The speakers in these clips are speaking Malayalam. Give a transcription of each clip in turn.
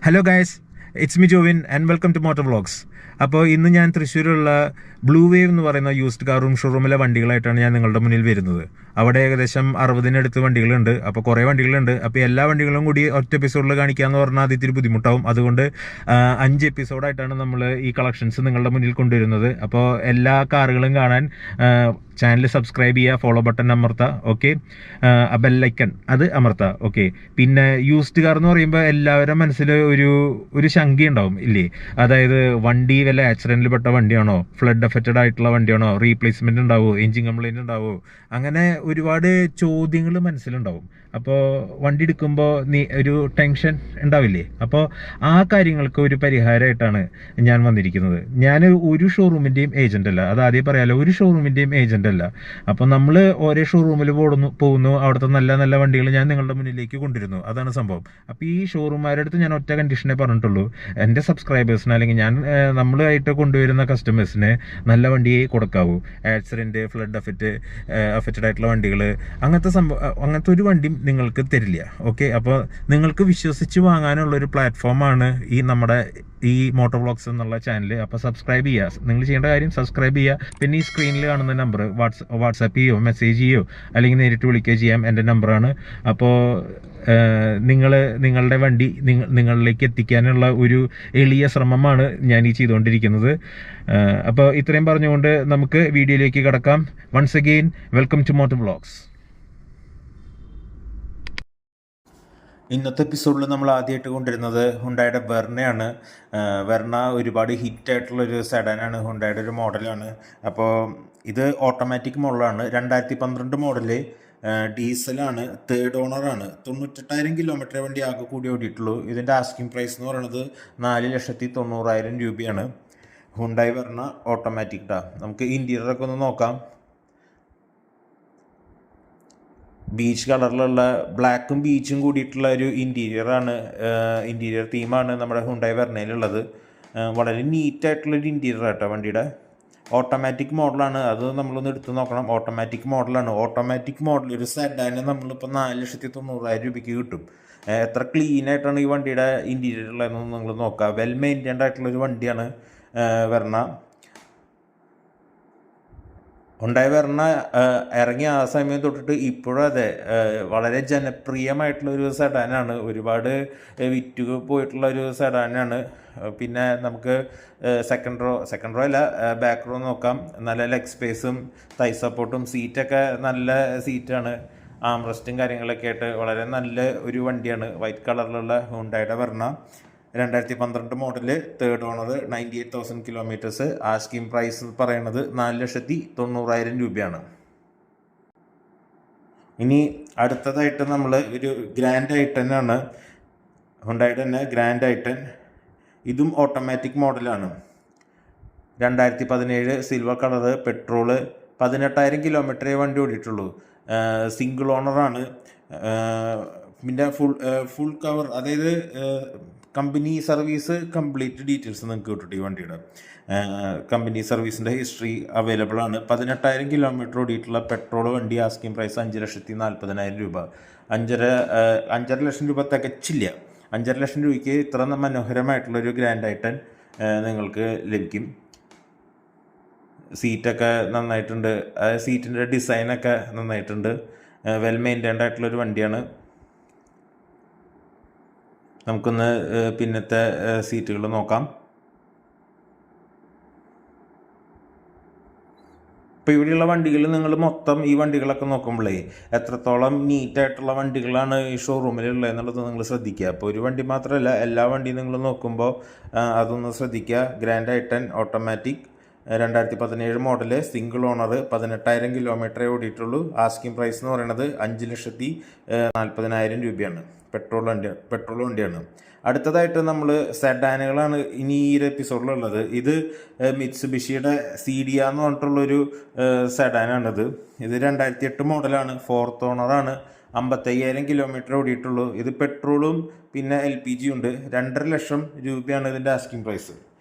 Hello guys, it's me Jovin and welcome to Moto Vlogs. അപ്പോൾ ഇന്ന് ഞാൻ തൃശ്ശൂരുള്ള ബ്ലൂ വേവ് എന്ന് പറയുന്ന യൂസ്ഡ് കാർ ഷോറൂമിലെ വണ്ടികളായിട്ടാണ് ഞാൻ നിങ്ങളുടെ മുന്നിൽ വരുന്നത്. അവിടെ ഏകദേശം 60-നടുത്ത് വണ്ടികളുണ്ട്. അപ്പോൾ കുറേ വണ്ടികളുണ്ട്. അപ്പോൾ എല്ലാ വണ്ടികളും കൂടി ഒറ്റ എപ്പിസോഡിൽ കാണിക്കാമെന്ന് പറഞ്ഞാൽ അത് ഇത്തിരി ബുദ്ധിമുട്ടാവും. അതുകൊണ്ട് 5 എപ്പിസോഡായിട്ടാണ് നമ്മൾ ഈ കളക്ഷൻസ് നിങ്ങളുടെ മുന്നിൽ കൊണ്ടുവരുന്നത്. അപ്പോൾ എല്ലാ കാറുകളും കാണാൻ ചാനൽ സബ്സ്ക്രൈബ് ചെയ്യുക, ഫോളോ ബട്ടൺ അമർത്തുക, ഓക്കെ, ബെല്ലൈക്കൺ അത് അമർത്തുക, ഓക്കെ. പിന്നെ യൂസ്ഡ് കാർ എന്ന് പറയുമ്പോൾ എല്ലാവരുടെ മനസ്സിൽ ഒരു ശങ്ക ഉണ്ടാവും ഇല്ലേ? അതായത് വണ്ടി വല്ല ആക്സിഡൻറ്റിൽ പെട്ട വണ്ടിയാണോ, ഫ്ലഡ് അഫക്റ്റഡ് ആയിട്ടുള്ള വണ്ടിയാണോ, റീപ്ലേസ്മെൻറ്റ് ഉണ്ടാവുമോ, എഞ്ചിൻ കംപ്ലൈൻറ്റ് ഉണ്ടാവുമോ, അങ്ങനെ ഒരുപാട് ചോദ്യങ്ങൾ മനസ്സിലുണ്ടാവും. അപ്പോൾ വണ്ടി എടുക്കുമ്പോൾ ഒരു ടെൻഷൻ ഉണ്ടാവില്ലേ? അപ്പോൾ ആ കാര്യങ്ങൾക്ക് ഒരു പരിഹാരമായിട്ടാണ് ഞാൻ വന്നിരിക്കുന്നത്. ഞാൻ ഒരു ഷോറൂമിൻ്റെയും ഏജൻ്റ് അല്ല, അത് ആദ്യം പറയാമല്ലോ, ഒരു ഷോറൂമിൻ്റെയും ഏജൻ്റ് അല്ല. അപ്പോൾ നമ്മൾ ഓരോ ഷോറൂമിൽ പോകുന്നു, അവിടുത്തെ നല്ല നല്ല വണ്ടികൾ ഞാൻ നിങ്ങളുടെ മുന്നിലേക്ക് കൊണ്ടുവരുന്നു, അതാണ് സംഭവം. അപ്പോൾ ഈ ഷോറൂമുകാരുടെ അടുത്ത് ഞാൻ ഒറ്റ കണ്ടീഷനെ പറഞ്ഞിട്ടുള്ളൂ, എൻ്റെ സബ്സ്ക്രൈബേഴ്സിന് അല്ലെങ്കിൽ നമ്മളായിട്ട് കൊണ്ടുവരുന്ന കസ്റ്റമേഴ്സിന് നല്ല വണ്ടിയെ കൊടുക്കാവൂ. ആക്സിഡൻറ്റ്, ഫ്ലഡ് അഫക്റ്റഡ് ആയിട്ടുള്ള വണ്ടികൾ, അങ്ങനത്തെ ഒരു വണ്ടിയും നിങ്ങൾക്ക് തരില്ല, ഓക്കെ. അപ്പോൾ നിങ്ങൾക്ക് വിശ്വസിച്ച് വാങ്ങാനുള്ളൊരു പ്ലാറ്റ്ഫോമാണ് നമ്മുടെ ഈ മോട്ടോ വ്ളോഗ്സ് എന്നുള്ള ചാനൽ. അപ്പോൾ സബ്സ്ക്രൈബ് ചെയ്യുക. നിങ്ങൾ ചെയ്യേണ്ട കാര്യം സബ്സ്ക്രൈബ് ചെയ്യുക. പിന്നെ ഈ സ്ക്രീനിൽ കാണുന്ന നമ്പർ വാട്സാപ്പ് ചെയ്യോ, മെസ്സേജ് ചെയ്യോ, അല്ലെങ്കിൽ നേരിട്ട് വിളിക്കുകയോ ചെയ്യാം. എൻ്റെ നമ്പറാണ്. അപ്പോൾ നിങ്ങളുടെ വണ്ടി നിങ്ങളിലേക്ക് എത്തിക്കാനുള്ള ഒരു എളിയ ശ്രമമാണ് ഞാൻ ഈ ചെയ്തുകൊണ്ടിരിക്കുന്നത്. അപ്പോൾ ഇത്രയും പറഞ്ഞുകൊണ്ട് നമുക്ക് വീഡിയോയിലേക്ക് കടക്കാം. Once again welcome to Moto Vlogs. ഇന്നത്തെ എപ്പിസോഡിൽ നമ്മൾ ആദ്യമായിട്ട് കൊണ്ടുവരുന്നത് ഹുണ്ടായുടെ വെർണയാണ്. വെർണ ഒരുപാട് ഹിറ്റായിട്ടുള്ളൊരു സെഡാനാണ്, ഹുണ്ടായുടെ ഒരു മോഡലാണ്. അപ്പോൾ ഇത് ഓട്ടോമാറ്റിക് മോഡലാണ്. 2012 മോഡല്, ഡീസലാണ്, തേർഡ് ഓണറാണ്. 98,000 കിലോമീറ്റർ വണ്ടി ആകെ കൂടി ഓടിയിട്ടുള്ളൂ. ഇതിൻ്റെ ആസ്കിംഗ് പ്രൈസ് എന്ന് പറയുന്നത് 4,90,000 രൂപയാണ്. ഹുണ്ടായി വെർണ ഓട്ടോമാറ്റിക് ടാ. നമുക്ക് ഇൻറ്റീരിയറൊക്കെ ഒന്ന് നോക്കാം. ബീച്ച് കളറിലുള്ള ബ്ലാക്കും ബീച്ചും കൂടിയിട്ടുള്ള ഒരു ഇൻറ്റീരിയർ തീമാണ് നമ്മുടെ ഹുണ്ടായി വെർണയിലുള്ളത്. വളരെ നീറ്റായിട്ടുള്ളൊരു ഇൻറ്റീരിയർ ആട്ടോ വണ്ടിയുടെ. ഓട്ടോമാറ്റിക് മോഡലാണ്, അത് നമ്മളൊന്ന് എടുത്ത് നോക്കണം. ഓട്ടോമാറ്റിക് മോഡലാണ്. ഓട്ടോമാറ്റിക് മോഡൽ ഒരു സെഡാന് നമ്മളിപ്പോൾ 4,90,000 രൂപയ്ക്ക് കിട്ടും. എത്ര ക്ലീൻ ആയിട്ടാണ് ഈ വണ്ടിയുടെ ഇൻറ്റീരിയർ ഉള്ളതെന്ന് നിങ്ങൾ നോക്കുക. വെൽ മെയിൻറ്റൈൻഡ് ആയിട്ടുള്ളൊരു വണ്ടിയാണ് വെർണ. ഹുണ്ടായി വെർണ ഇറങ്ങിയ ആ സമയം തൊട്ടിട്ട് ഇപ്പോഴും അതെ, വളരെ ജനപ്രിയമായിട്ടുള്ളൊരു സെഡാനാണ്. ഒരുപാട് വിറ്റ് പോയിട്ടുള്ള ഒരു സെഡാനാണ്. പിന്നെ നമുക്ക് സെക്കൻഡ് റോ അല്ല, ബാക്ക് റോ നോക്കാം. നല്ല ലെഗ് സ്പേസും തൈ സപ്പോർട്ടും സീറ്റൊക്കെ നല്ല സീറ്റാണ്. ആംറസ്റ്റും കാര്യങ്ങളൊക്കെ ആയിട്ട് വളരെ നല്ല ഒരു വണ്ടിയാണ്. വൈറ്റ് കളറിലുള്ള ഹുണ്ടായുടെ Verna 2012 model, third owner, 98,000 kilometres. Asking price പറയുന്നത് 4,90,000 രൂപയാണ്. ഇനി അടുത്തതായിട്ട് നമ്മൾ ഒരു ഗ്രാൻഡ് ഐട്ടനാണ്, ഹുണ്ടായുടെ തന്നെ ഗ്രാൻഡ് ഐട്ടൻ. ഇതും ഓട്ടോമാറ്റിക് മോഡലാണ്. 2017 സിൽവർ കളറ്, പെട്രോള്, 18,000 കിലോമീറ്ററേ വണ്ടി ഓടിയിട്ടുള്ളൂ. സിംഗിൾ ഓണറാണ്. പിന്നെ ഫുൾ കവർ, അതായത് കമ്പനി സർവീസ് കംപ്ലീറ്റ് ഡീറ്റെയിൽസ് നിങ്ങൾക്ക് കിട്ടും. ഈ വണ്ടിയുടെ കമ്പനി സർവീസിൻ്റെ ഹിസ്റ്ററി അവൈലബിൾ ആണ്. 18,000 കിലോമീറ്റർ ഓടിയിട്ടുള്ള പെട്രോൾ വണ്ടി. ആസ്കിംഗ് പ്രൈസ് 5,40,000 രൂപ. 5.5 ലക്ഷം രൂപ തികച്ചില്ല. 5.5 ലക്ഷം രൂപയ്ക്ക് ഇത്ര മനോഹരമായിട്ടുള്ളൊരു ഗ്രാൻഡ് ഐട്ടൻ നിങ്ങൾക്ക് ലഭിക്കും. സീറ്റൊക്കെ നന്നായിട്ടുണ്ട്, സീറ്റിൻ്റെ ഡിസൈനൊക്കെ നന്നായിട്ടുണ്ട്. വെൽ മെയിൻറ്റൈൻഡ് ആയിട്ടുള്ളൊരു വണ്ടിയാണ്. നമുക്കൊന്ന് പിന്നത്തെ സീറ്റുകൾ നോക്കാം. ഇപ്പോൾ ഇവിടെയുള്ള വണ്ടികൾ നിങ്ങൾ മൊത്തം ഈ വണ്ടികളൊക്കെ നോക്കുമ്പോഴേ എത്രത്തോളം നീറ്റായിട്ടുള്ള വണ്ടികളാണ് ഈ ഷോറൂമിലുള്ളത് എന്നുള്ളത് നിങ്ങൾ ശ്രദ്ധിക്കുക. അപ്പോൾ ഒരു വണ്ടി മാത്രമല്ല, എല്ലാ വണ്ടിയും നിങ്ങൾ നോക്കുമ്പോൾ അതൊന്ന് ശ്രദ്ധിക്കുക. Grand i ten automatic, 2017 model, single owner, 18,000 കിലോമീറ്ററേ ഓടിയിട്ടുള്ളൂ. ആസ്കിംഗ് പ്രൈസ് എന്ന് പറയുന്നത് 5,40,000 രൂപയാണ്. പെട്രോൾ വണ്ടിയാണ്. അടുത്തതായിട്ട് നമ്മൾ സെഡാനുകളാണ് ഇനി ഈ ഒരു എപ്പിസോഡിലുള്ളത്. ഇത് മിത്സുബിഷിയുടെ സീഡിയ എന്ന് പറഞ്ഞിട്ടുള്ളൊരു സെഡാനാണിത്. ഇത് 2008 മോഡലാണ്, ഫോർത്ത് ഓണറാണ്, 55,000 കിലോമീറ്റർ ഓടിയിട്ടുള്ളൂ. ഇത് പെട്രോളും പിന്നെ LPG ഉണ്ട്. 2.5 ലക്ഷം രൂപയാണ് ഇതിൻ്റെ ആസ്കിംഗ് പ്രൈസ്.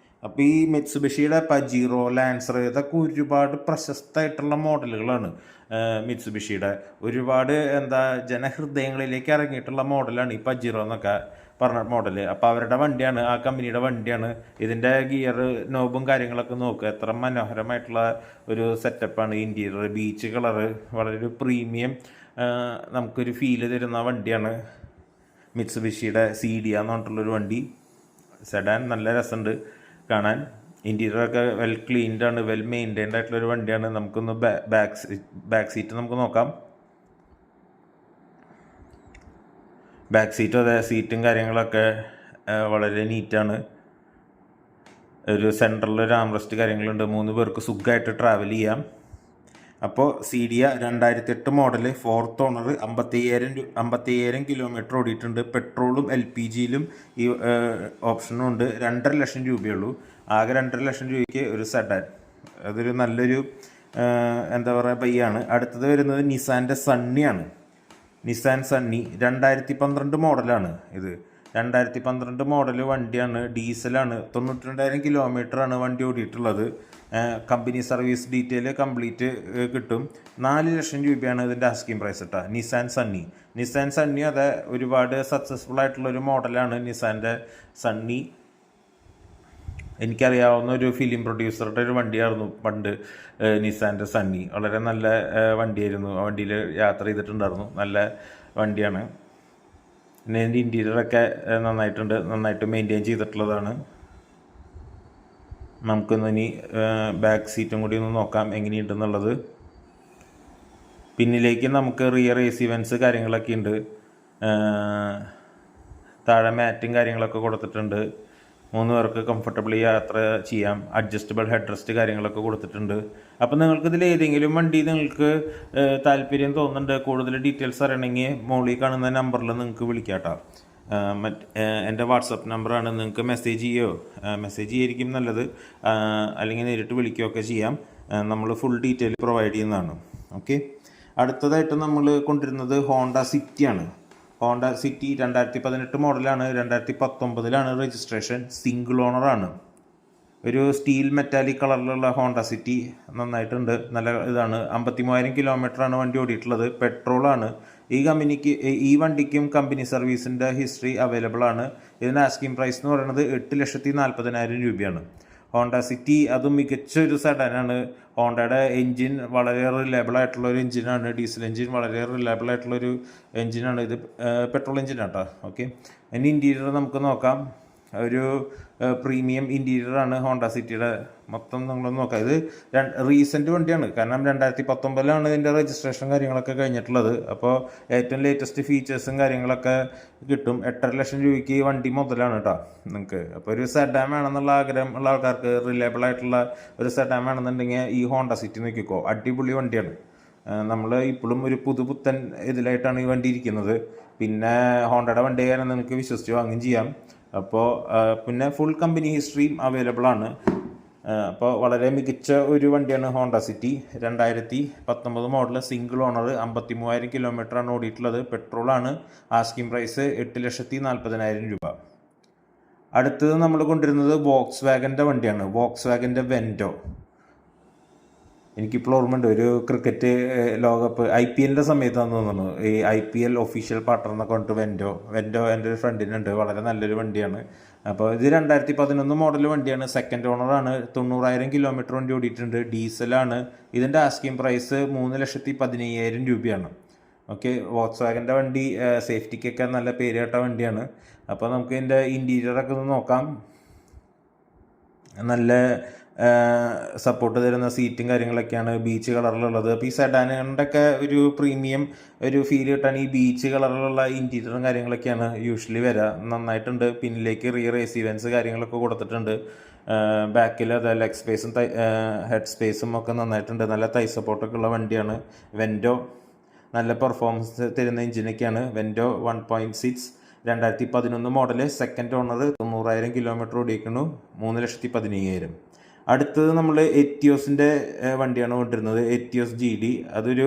അപ്പോൾ ഈ മിത്സുബിഷിയുടെ പജീറോ, ലാൻസർ, ഇതൊക്കെ ഒരുപാട് പ്രശസ്തമായിട്ടുള്ള മോഡലുകളാണ്. മിത്സുബിഷിയുടെ ഒരുപാട് ജനഹൃദയങ്ങളിലേക്ക് ഇറങ്ങിയിട്ടുള്ള മോഡലാണ് ഈ പജീറോ എന്നൊക്കെ. പറഞ്ഞ മോഡൽ. അപ്പോൾ അവരുടെ വണ്ടിയാണ്, ആ കമ്പനിയുടെ വണ്ടിയാണ്. ഇതിൻ്റെ ഗിയർ നോബും കാര്യങ്ങളൊക്കെ നോക്കുക, എത്ര മനോഹരമായിട്ടുള്ള ഒരു സെറ്റപ്പാണ്. ഇൻറ്റീരിയർ ബീച്ച് കളറ്, വളരെ ഒരു പ്രീമിയം നമുക്കൊരു ഫീല് തരുന്ന വണ്ടിയാണ്. മിത്സുബിഷിയുടെ സീഡിയ എന്ന് പറഞ്ഞിട്ടുള്ളൊരു വണ്ടി, സെഡാൻ. നല്ല രസമുണ്ട് കാണാൻ. ഇൻറ്റീരിയറൊക്കെ വെൽ ക്ലീൻഡാണ്, വെൽ മെയിൻറ്റൈൻഡ് ആയിട്ടുള്ളൊരു വണ്ടിയാണ്. നമുക്കൊന്ന് ബാക്ക് സീറ്റ് നമുക്ക് നോക്കാം. ബാക്ക് സീറ്റും അതെ, സീറ്റും കാര്യങ്ങളൊക്കെ വളരെ നീറ്റാണ്. ഒരു സെൻട്രലിൽ ഒരു ആംറസ്റ്റ് കാര്യങ്ങളുണ്ട്. 3 പേർക്ക് സുഖമായിട്ട് ട്രാവൽ ചെയ്യാം. അപ്പോൾ സീഡിയ 2008 മോഡൽ, 4th ഓണർ, 55,000 കിലോമീറ്റർ ഓടിയിട്ടുണ്ട്. പെട്രോളും LPGയിലും ഈ ഓപ്ഷനും ഉണ്ട്. 2.5 ലക്ഷം രൂപയുള്ളൂ. ആകെ 2.5 ലക്ഷം രൂപയ്ക്ക് ഒരു സെഡാൻ. അതൊരു നല്ലൊരു എന്താ പറയുക ബൈയാണ്. അടുത്തത് വരുന്നത് നിസാൻ്റെ സണ്ണിയാണ്. നിസാൻ സണ്ണി 2012 മോഡലാണ്. ഇത് 2012 മോഡൽ വണ്ടിയാണ്, ഡീസലാണ്. 92,000 കിലോമീറ്ററാണ് വണ്ടി ഓടിയിട്ടുള്ളത്. കമ്പനി സർവീസ് ഡീറ്റെയിൽ കംപ്ലീറ്റ് കിട്ടും. 4 ലക്ഷം രൂപയാണ് ഇതിൻ്റെ ആസ്കിങ് പ്രൈസ് കേട്ടോ. നിസാൻ സണ്ണി അതെ, ഒരുപാട് സക്സസ്ഫുൾ ആയിട്ടുള്ളൊരു മോഡലാണ് നിസാൻ്റെ സണ്ണി. എനിക്കറിയാവുന്ന ഒരു ഫിലിം പ്രൊഡ്യൂസറുടെ ഒരു വണ്ടിയായിരുന്നു പണ്ട് നിസാൻ്റെ സണ്ണി. വളരെ നല്ല വണ്ടിയായിരുന്നു. ആ വണ്ടിയിൽ യാത്ര ചെയ്തിട്ടുണ്ടായിരുന്നു. നല്ല വണ്ടിയാണ്. പിന്നെ ഇതിൻ്റെ ഇൻറ്റീരിയറൊക്കെ നന്നായിട്ട് മെയിൻറ്റെയിൻ ചെയ്തിട്ടുള്ളതാണ്. നമുക്കൊന്ന് ഇനി ബാക്ക് സീറ്റും കൂടി ഒന്ന് നോക്കാം എങ്ങനെയുണ്ടെന്നുള്ളത്. പിന്നിലേക്ക് നമുക്ക് റിയർ AC വെൻസ് കാര്യങ്ങളൊക്കെ ഉണ്ട്. താഴെ മാറ്റും കാര്യങ്ങളൊക്കെ കൊടുത്തിട്ടുണ്ട്. 3 പേർക്ക് കംഫർട്ടബിളി യാത്ര ചെയ്യാം. അഡ്ജസ്റ്റബിൾ ഹെഡ് റെസ്റ്റ് കാര്യങ്ങളൊക്കെ കൊടുത്തിട്ടുണ്ട്. അപ്പോൾ നിങ്ങൾക്കിതിൽ ഏതെങ്കിലും വണ്ടി നിങ്ങൾക്ക് താല്പര്യം തോന്നുന്നുണ്ട്, കൂടുതൽ ഡീറ്റെയിൽസ് അറിയണമെങ്കിൽ മുകളിൽ കാണുന്ന നമ്പറിൽ നിങ്ങൾക്ക് വിളിക്കാം കേട്ടോ. എൻ്റെ വാട്സപ്പ് നമ്പറാണ്. നിങ്ങൾക്ക് മെസ്സേജ് ചെയ്യായിരിക്കും നല്ലത്, അല്ലെങ്കിൽ നേരിട്ട് വിളിക്കുകയൊക്കെ ചെയ്യാം. നമ്മൾ ഫുൾ ഡീറ്റെയിൽ പ്രൊവൈഡ് ചെയ്യുന്നതാണ്. ഓക്കെ. അടുത്തതായിട്ട് നമ്മൾ കൊണ്ടുവരുന്നത് ഹോണ്ട സിറ്റിയാണ്. ഹോണ്ട സിറ്റി 2018 മോഡലാണ്. 2019 രജിസ്ട്രേഷൻ. സിംഗിൾ ഓണറാണ്. ഒരു സ്റ്റീൽ മെറ്റാലിക് കളറിലുള്ള ഹോണ്ട സിറ്റി നന്നായിട്ടുണ്ട്. നല്ല ഇതാണ്. 53,000 കിലോമീറ്ററാണ് വണ്ടി ഓടിയിട്ടുള്ളത്. പെട്രോളാണ്. ഈ വണ്ടിക്കും കമ്പനി സർവീസിൻ്റെ ഹിസ്റ്ററി അവൈലബിൾ ആണ്. ഇതിന് ആസ്കിങ് പ്രൈസ് എന്ന് പറയുന്നത് 8,40,000 രൂപയാണ്. ഹോണ്ട സിറ്റി അതും മികച്ചൊരു സെഡാനാണ്. ഹോണ്ടയുടെ എൻജിൻ വളരെ റിലയബിൾ ആയിട്ടുള്ളൊരു എൻജിനാണ്. ഡീസൽ എൻജിൻ വളരെ റിലയബിൾ ആയിട്ടുള്ളൊരു എൻജിനാണ്. ഇത് പെട്രോൾ എൻജിനാണ് കേട്ടോ. ഓക്കെ. ഇനി ഇൻറ്റീരിയർ നമുക്ക് നോക്കാം. ഒരു പ്രീമിയം ഇൻറ്റീരിയറാണ് ഹോണ്ട സിറ്റിയുടെ മൊത്തം. നമ്മളൊന്ന് നോക്കാം. ഇത് റീസെൻറ്റ് വണ്ടിയാണ്, കാരണം 2019 ഇതിൻ്റെ രജിസ്ട്രേഷൻ കാര്യങ്ങളൊക്കെ കഴിഞ്ഞിട്ടുള്ളത്. അപ്പോൾ ഏറ്റവും ലേറ്റസ്റ്റ് ഫീച്ചേഴ്സും കാര്യങ്ങളൊക്കെ കിട്ടും. 8.5 ലക്ഷം രൂപയ്ക്ക് വണ്ടി മുതലാണ് കേട്ടോ നിങ്ങൾക്ക്. അപ്പോൾ ഒരു സെഡാൻ വേണമെന്നുള്ള ആഗ്രഹം ഉള്ള ആൾക്കാർക്ക്, റിലയബിൾ ആയിട്ടുള്ള ഒരു സെഡാൻ വേണമെന്നുണ്ടെങ്കിൽ ഈ ഹോണ്ട സിറ്റി നോക്കിക്കോ. അടിപൊളി വണ്ടിയാണ്. നമ്മൾ ഇപ്പോഴും ഒരു പുതുപുത്തൻ ഇതിലായിട്ടാണ് ഈ വണ്ടി ഇരിക്കുന്നത്. പിന്നെ ഹോണ്ടയുടെ വണ്ടി ആയാലും നിങ്ങൾക്ക് വിശ്വസിച്ച് വാങ്ങുകയും ചെയ്യാം. അപ്പോൾ പിന്നെ ഫുൾ കമ്പനി ഹിസ്റ്ററിയും അവൈലബിൾ ആണ്. അപ്പോൾ വളരെ മികച്ച ഒരു വണ്ടിയാണ് Honda City. 2019 model, single owner, 53,000 കിലോമീറ്ററാണ് ഓടിയിട്ടുള്ളത്. പെട്രോളാണ്. ആസ്കിങ് പ്രൈസ് 8,40,000 രൂപ. അടുത്തത് നമ്മൾ കൊണ്ടുവരുന്നത് വോക്സ് വാഗൻ്റെ വണ്ടിയാണ്. വോക്സ് വാഗൻ്റെ വെൻഡോ. എനിക്കിപ്പോൾ ഓർമ്മയുണ്ട്, ഒരു ക്രിക്കറ്റ് ലോകകപ്പ് IPLൻ്റെ സമയത്താണെന്ന് തോന്നുന്നു, ഈ IPL ഒഫീഷ്യൽ പാർട്ണർ എന്നൊക്കെ പറഞ്ഞിട്ട് വെൻഡോ എൻ്റെ ഒരു ഫ്രണ്ടിനുണ്ട്. വളരെ നല്ലൊരു വണ്ടിയാണ്. അപ്പോൾ ഇത് 2011 മോഡൽ വണ്ടിയാണ്. സെക്കൻഡ് ഓണറാണ്. 90,000 കിലോമീറ്റർ വണ്ടി ഓടിയിട്ടുണ്ട്. ഡീസലാണ്. ഇതിൻ്റെ ആസ്കിങ് പ്രൈസ് 3,15,000 രൂപയാണ്. ഓക്കെ. വോക്സ് വാഗൻ്റെ വണ്ടി സേഫ്റ്റിക്കൊക്കെ നല്ല പേര് കേട്ട വണ്ടിയാണ്. അപ്പോൾ നമുക്ക് ഇതിൻ്റെ ഇൻറ്റീരിയറൊക്കെ ഒന്ന് നോക്കാം. നല്ല സപ്പോർട്ട് തരുന്ന സീറ്റും കാര്യങ്ങളൊക്കെയാണ്. ബീച്ച് കളറിലുള്ളത്. അപ്പോൾ ഈ സെഡാനുകളുടെയൊക്കെ ഒരു പ്രീമിയം ഒരു ഫീൽ കിട്ടാൻ ഈ ബീച്ച് കളറിലുള്ള ഇൻറ്റീരിയറും കാര്യങ്ങളൊക്കെയാണ് യൂഷ്വലി വരിക. നന്നായിട്ടുണ്ട്. പിന്നിലേക്ക് റിയർ AC വെൻസ് കാര്യങ്ങളൊക്കെ കൊടുത്തിട്ടുണ്ട്. ബാക്കിൽ അത് ലെഗ് സ്പേസും ഹെഡ് സ്പേസും ഒക്കെ നന്നായിട്ടുണ്ട്. നല്ല തൈ സപ്പോർട്ടൊക്കെ ഉള്ള വണ്ടിയാണ്. വെൻഡോ നല്ല പെർഫോമൻസ് തരുന്ന എഞ്ചിനൊക്കെയാണ്. Vento 1.6, 2011 model, second owner, 90,000 kilometre ഓടിക്കുന്നു. 3,15,000. അടുത്തത് നമ്മൾ എറ്റിയോസിൻ്റെ വണ്ടിയാണ് കൊണ്ടിരുന്നത്. Etios GD. അതൊരു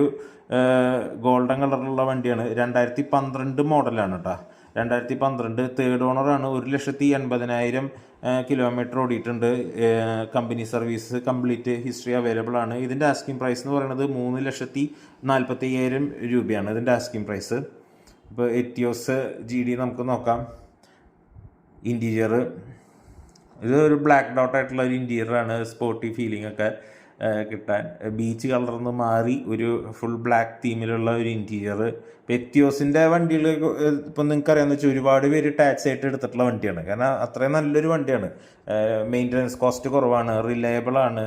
ഗോൾഡൻ കളറിലുള്ള വണ്ടിയാണ്. 2012 മോഡലാണ് കേട്ടോ. 2012 തേർഡ് ഓണറാണ്. 1,80,000 കിലോമീറ്റർ ഓടിയിട്ടുണ്ട്. Company service complete history available ആണ്. ഇതിൻ്റെ ആസ്കിങ് പ്രൈസ് എന്ന് പറയുന്നത് 3,40,000 രൂപയാണ് ഇതിൻ്റെ ആസ്കിങ് പ്രൈസ്. ഇപ്പോൾ എറ്റിയോസ് GD നമുക്ക് നോക്കാം. ഇൻറ്റീരിയർ ഇതൊരു ബ്ലാക്ക് ഡോട്ട് ആയിട്ടുള്ള ഒരു ഇൻറ്റീരിയറാണ്. സ്പോർട്ടി ഫീലിംഗ് ഒക്കെ കിട്ടാൻ ബീച്ച് കളറിൽ നിന്ന് മാറി ഒരു ഫുൾ ബ്ലാക്ക് തീമിലുള്ള ഒരു ഇൻറ്റീരിയർ. എത്തിയോസിൻ്റെ വണ്ടികൾ ഇപ്പം നിങ്ങൾക്ക് അറിയാമെന്ന് വെച്ചാൽ ഒരുപാട് പേര് ടാക്സ് ആയിട്ട് എടുത്തിട്ടുള്ള വണ്ടിയാണ്. കാരണം അത്രയും നല്ലൊരു വണ്ടിയാണ്. മെയിൻ്റനൻസ് കോസ്റ്റ് കുറവാണ്, റിലയബിളാണ്,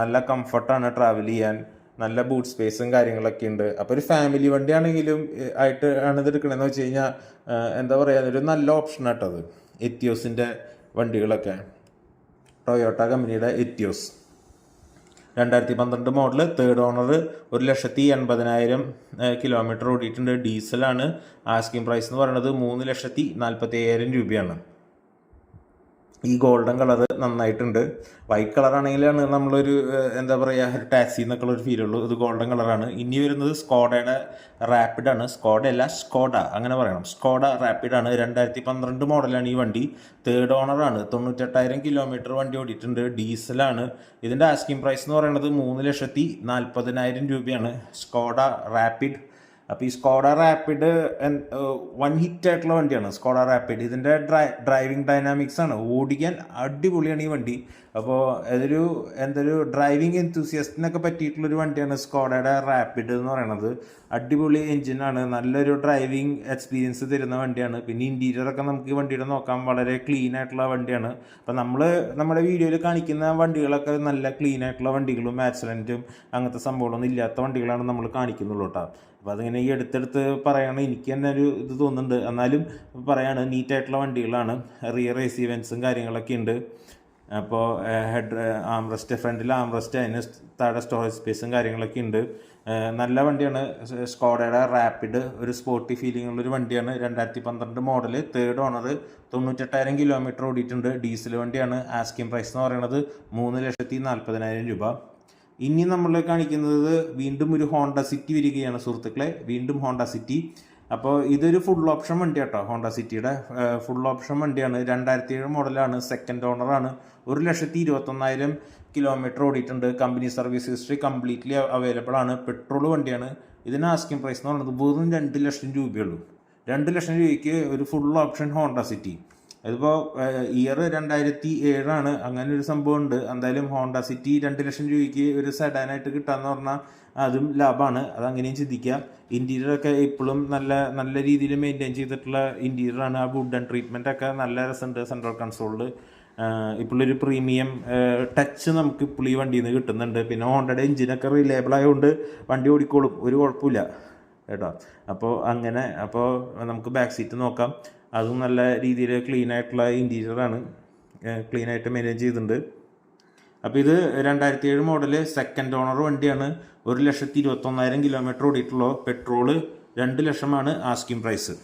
നല്ല കംഫർട്ടാണ് ട്രാവൽ ചെയ്യാൻ, നല്ല ബൂട്ട് സ്പേസും കാര്യങ്ങളൊക്കെ ഉണ്ട്. അപ്പോൾ ഒരു ഫാമിലി വണ്ടിയാണെങ്കിലും ആയിട്ട് ആണ് ഇത് എടുക്കണമെന്ന് വെച്ച് കഴിഞ്ഞാൽ എന്താ പറയുക, ഒരു നല്ല ഓപ്ഷൻ ആട്ടത് എത്തിയോസിൻ്റെ വണ്ടികളൊക്കെ. ടൊയോട്ട കമ്പനിയുടെ Etios 2012 model, 3rd owner, 1,80,000 kilometre ഓടിയിട്ടുണ്ട്. ഡീസലാണ്. ആസ്കിംഗ് പ്രൈസ് എന്ന് പറയുന്നത് 3,45,000 രൂപയാണ്. ഈ ഗോൾഡൻ കളറ് നന്നായിട്ടുണ്ട്. വൈറ്റ് കളറാണെങ്കിലാണ് നമ്മളൊരു എന്താ പറയുക, ഒരു ടാക്സി എന്നൊക്കെ ഒരു ഫീലുള്ളൂ. ഇത് ഗോൾഡൻ കളറാണ്. ഇനി വരുന്നത് സ്കോഡയുടെ റാപ്പിഡാണ്. സ്കോഡ അങ്ങനെ പറയണം. സ്കോഡ റാപ്പിഡാണ്. 2012 മോഡലാണ് ഈ വണ്ടി. 3rd ഓണറാണ്. 98,000 കിലോമീറ്റർ വണ്ടി ഓടിയിട്ടുണ്ട്. ഡീസലാണ്. ഇതിൻ്റെ ആസ്കിംഗ് പ്രൈസ് എന്ന് പറയുന്നത് 3,40,000 രൂപയാണ്. Skoda rapid. അപ്പോൾ ഈ സ്കോഡ റാപ്പിഡ് വൺ ഹിറ്റ് ആയിട്ടുള്ള വണ്ടിയാണ് സ്കോഡ റാപ്പിഡ്. ഇതിൻ്റെ ഡ്രൈവിംഗ് ഡൈനാമിക്സ് ആണ്, ഓടിക്കാൻ അടിപൊളിയാണ് ഈ വണ്ടി. അപ്പോൾ എന്തൊരു ഡ്രൈവിംഗ് എന്തൂസിയസ്റ്റിനൊക്കെ പറ്റിയിട്ടുള്ളൊരു വണ്ടിയാണ് സ്കോഡയുടെ റാപ്പിഡ് എന്ന് പറയുന്നത്. അടിപൊളി എഞ്ചിനാണ്, നല്ലൊരു ഡ്രൈവിംഗ് എക്സ്പീരിയൻസ് തരുന്ന വണ്ടിയാണ്. പിന്നെ ഇൻറ്റീരിയറൊക്കെ നമുക്ക് ഈ വണ്ടിയുടെ നോക്കാം, വളരെ ക്ലീൻ ആയിട്ടുള്ള വണ്ടിയാണ്. അപ്പം നമ്മുടെ വീഡിയോയിൽ കാണിക്കുന്ന വണ്ടികളൊക്കെ നല്ല ക്ലീൻ ആയിട്ടുള്ള വണ്ടികളും ആക്സിഡൻറ്റും അങ്ങനത്തെ സംഭവങ്ങളൊന്നും ഇല്ലാത്ത വണ്ടികളാണ് നമ്മൾ കാണിക്കുന്നുള്ളൂ കേട്ടോ. അപ്പോൾ അതിങ്ങനെ ഈ എടുത്തെടുത്ത് പറയണം, എനിക്ക് തന്നെ ഒരു ഇത് തോന്നുന്നുണ്ട്. എന്നാലും പറയാണ്, നീറ്റായിട്ടുള്ള വണ്ടികളാണ്. റിയർ AC വെൻസും കാര്യങ്ങളൊക്കെ ഉണ്ട്. അപ്പോൾ ആംറസ്റ്റ്, ഫ്രണ്ടിൽ ആംറസ്റ്റ്, അതിന് താഴെ സ്റ്റോറേജ് സ്പേസും കാര്യങ്ങളൊക്കെ ഉണ്ട്. നല്ല വണ്ടിയാണ് സ്കോഡയുടെ റാപ്പിഡ്. ഒരു സ്പോർട്ടി ഫീലിംഗ് ഉള്ളൊരു വണ്ടിയാണ്. 2012 മോഡൽ, 3rd ഓണർ, 98,000 കിലോമീറ്റർ ഓടിയിട്ടുണ്ട്. ഡീസൽ വണ്ടിയാണ്. ആസ്കിംഗ് പ്രൈസ് എന്ന് പറയുന്നത് 3,40,000 രൂപ. ഇനി നമ്മൾ കാണിക്കുന്നത് വീണ്ടും ഒരു ഹോണ്ട സിറ്റി വരികയാണ് സുഹൃത്തുക്കളെ. വീണ്ടും ഹോണ്ട സിറ്റി. അപ്പോൾ ഇതൊരു ഫുൾ ഓപ്ഷൻ വണ്ടി കേട്ടോ. ഹോണ്ട സിറ്റിയുടെ ഫുൾ ഓപ്ഷൻ വണ്ടിയാണ്. 2007 മോഡലാണ്. 2nd ഓണറാണ്. 1,21,000 കിലോമീറ്റർ ഓടിയിട്ടുണ്ട്. Company service history completely available ആണ്. പെട്രോൾ വണ്ടിയാണ്. ഇതിന് ആസ്കിംഗ് പ്രൈസ് എന്ന് പറയുന്നത് വെറും 2 ലക്ഷം രൂപയുള്ളൂ. 2 ലക്ഷം രൂപയ്ക്ക് ഒരു ഫുൾ ഓപ്ഷൻ ഹോണ്ട സിറ്റി. ഇതിപ്പോൾ ഇയർ 2007 അങ്ങനെ ഒരു സംഭവം ഉണ്ട്. എന്തായാലും ഹോണ്ട സിറ്റി 2 ലക്ഷം രൂപയ്ക്ക് ഒരു സെഡാനായിട്ട് കിട്ടാന്ന് പറഞ്ഞാൽ അതും ലാഭമാണ്. അതങ്ങനെയും ചിന്തിക്കുക. ഇൻറ്റീരിയറൊക്കെ ഇപ്പോഴും നല്ല രീതിയിൽ മെയിൻറ്റെയിൻ ചെയ്തിട്ടുള്ള ഇൻറ്റീരിയറാണ്. ആ വുഡൻ ട്രീറ്റ്മെൻ്റ് ഒക്കെ നല്ല രസമുണ്ട്. സെൻട്രൽ കൺസോളിൽ ഇപ്പോഴൊരു പ്രീമിയം ടച്ച് നമുക്ക് ഇപ്പോൾ ഈ വണ്ടിയിൽ നിന്ന് കിട്ടുന്നുണ്ട്. പിന്നെ ഹോണ്ടയുടെ എഞ്ചിനൊക്കെ റിലയബിൾ ആയതുകൊണ്ട് വണ്ടി ഓടിക്കോളും, ഒരു കുഴപ്പമില്ല കേട്ടോ. അപ്പോൾ നമുക്ക് ബാക്ക് സീറ്റ് നോക്കാം. അതും നല്ല രീതിയിൽ ക്ലീൻ ആയിട്ടുള്ള ഇൻറ്റീരിയറാണ്, ക്ലീനായിട്ട് മെയിൻറ്റെയിൻ ചെയ്തിട്ടുണ്ട്. അപ്പോൾ ഇത് 2007 മോഡൽ, 2nd ഓണർ വണ്ടിയാണ്. 1,21,000 കിലോമീറ്റർ ഓടിയിട്ടുള്ളൂ. പെട്രോള് 2 ലക്ഷമാണ് ആസ്കിംഗ് പ്രൈസ്.